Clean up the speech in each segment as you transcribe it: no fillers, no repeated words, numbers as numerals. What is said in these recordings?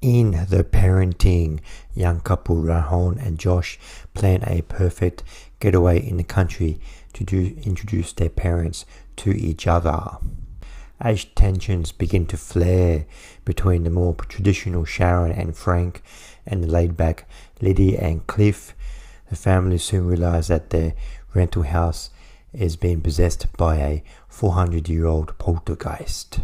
In The Parenting, young couple Rohan and Josh plan a perfect getaway in the country to introduce their parents to each other. As tensions begin to flare between the more traditional Sharon and Frank and the laid-back Liddy and Cliff, the family soon realize that their rental house is being possessed by a 400-year-old poltergeist.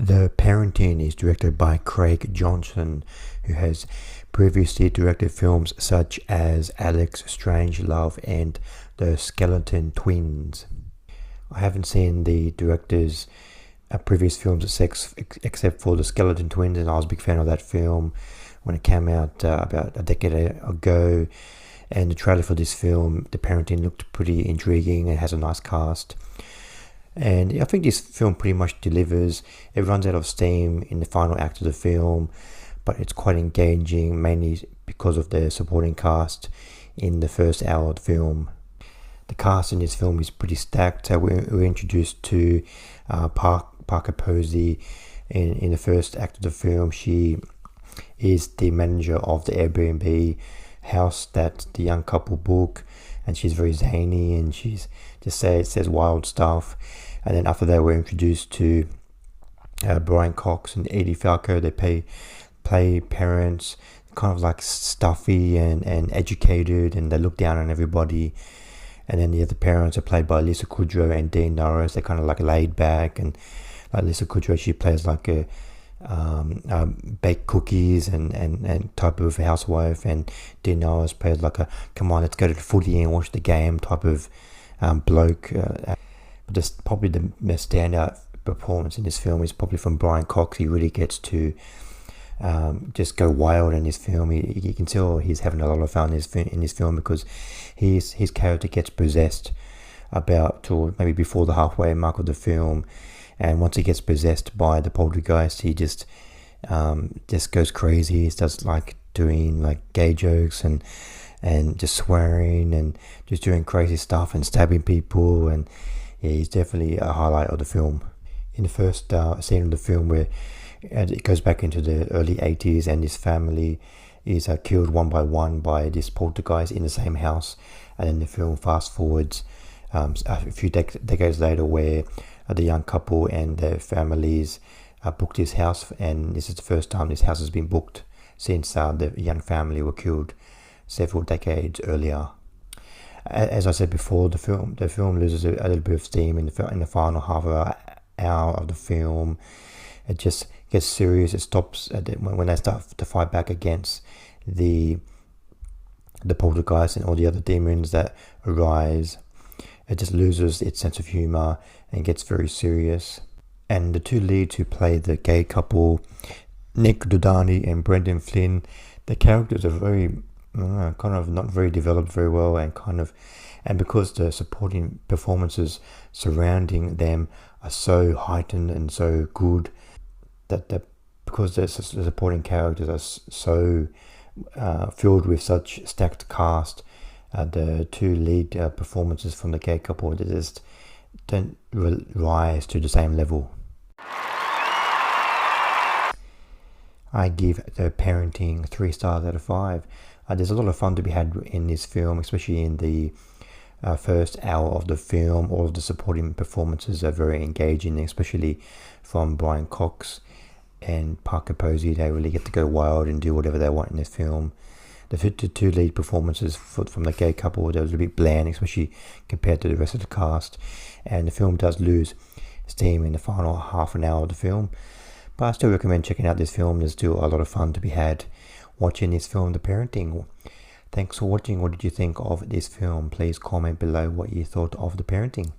The Parenting is directed by Craig Johnson, who has previously directed films such as Alex Strangelove and The Skeleton Twins. I haven't seen the director's previous films except for The Skeleton Twins, and I was a big fan of that film when it came out about a decade ago. And the trailer for this film, The Parenting, looked pretty intriguing and has a nice cast. And I think this film pretty much delivers. It runs out of steam in the final act of the film, but it's quite engaging, mainly because of the supporting cast in the first hour of the film. The cast in this film is pretty stacked. We're introduced to Parker Posey in the first act of the film. She is the manager of the Airbnb house that the young couple book, and she's very zany and she's just says wild stuff. And then after that, we're introduced to Brian Cox and Edie Falco. They play parents, kind of like stuffy and educated, and they look down on everybody. And then the other parents are played by Lisa Kudrow and Dean Norris. They're kind of like laid back, and like Lisa Kudrow, she plays like a bake cookies and type of housewife, and Dean Norris plays like a come on, let's go to the footy and watch the game type of bloke. But just probably the best standout performance in this film is probably from Brian Cox. He really gets to just go wild in this film. You can tell he's having a lot of fun in this film because his character gets possessed about to maybe before the halfway mark of the film, and once he gets possessed by the poltergeist, he just goes crazy. He starts like doing like gay jokes and just swearing and just doing crazy stuff and stabbing people, and yeah, he's definitely a highlight of the film. In the first scene of the film, where it goes back into the early 80s, and this family is killed one by one by this poltergeist in the same house, and then the film fast forwards a few decades later, where the young couple and their families booked this house, and this is the first time this house has been booked since the young family were killed several decades earlier. As I said before, the film loses a little bit of steam in the final half hour of the film. It just gets serious. It stops when they start to fight back against the poltergeist and all the other demons that arise. It just loses its sense of humor and gets very serious. And the two leads who play the gay couple, Nick Dodani and Brendan Flynn, the characters are very kind of not very developed very well, and because the supporting performances surrounding them are so heightened and so good, that because the supporting characters are so filled with such stacked cast, the two lead performances from the gay couple, they just don't rise to the same level. I give The Parenting 3 stars out of 5. There's a lot of fun to be had in this film, especially in the first hour of the film. All of the supporting performances are very engaging, especially from Brian Cox and Parker Posey. They really get to go wild and do whatever they want in this film. The two lead performances from the gay couple, they were a bit bland, especially compared to the rest of the cast. And the film does lose steam in the final half an hour of the film. But I still recommend checking out this film. There's still a lot of fun to be had watching this film, The Parenting. Thanks for watching. What did you think of this film? Please comment below what you thought of The Parenting.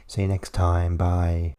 See you next time. Bye.